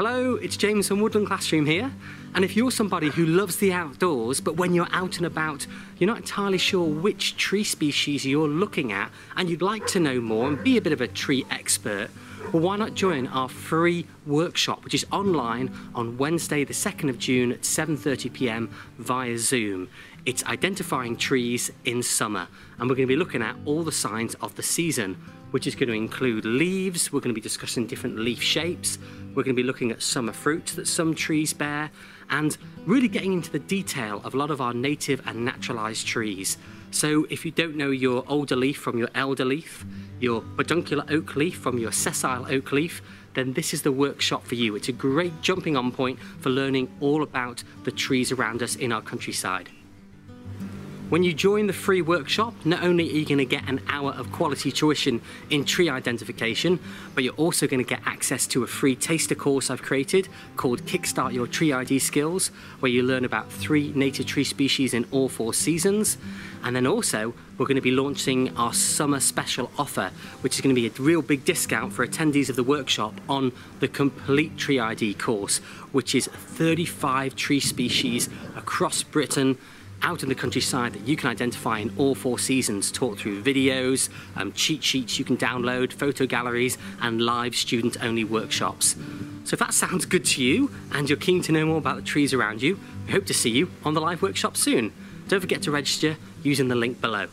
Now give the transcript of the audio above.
Hello, it's James from Woodland Classroom here, and if you're somebody who loves the outdoors but when you're out and about you're not entirely sure which tree species you're looking at and you'd like to know more and be a bit of a tree expert, well, why not join our free workshop, which is online on Wednesday the 2nd of June at 7:30 p.m. via Zoom. It's identifying trees in summer, and we're going to be looking at all the signs of the season, which is going to include leaves. We're going to be discussing different leaf shapes. We're going to be looking at summer fruits that some trees bear, and really getting into the detail of a lot of our native and naturalized trees. So if you don't know your older leaf from your elder leaf, your peduncular oak leaf from your sessile oak leaf, then this is the workshop for you. It's a great jumping on point for learning all about the trees around us in our countryside. When you join the free workshop, not only are you going to get an hour of quality tuition in tree identification, but you're also going to get access to a free taster course I've created called Kickstart Your Tree ID Skills, where you learn about 3 native tree species in all 4 seasons. And then also, we're going to be launching our summer special offer, which is going to be a real big discount for attendees of the workshop on the complete Tree ID course, which is 35 tree species across Britain, out in the countryside, that you can identify in all 4 seasons, taught through videos, cheat sheets you can download, photo galleries, and live student-only workshops. So if that sounds good to you, and you're keen to know more about the trees around you, we hope to see you on the live workshop soon. Don't forget to register using the link below.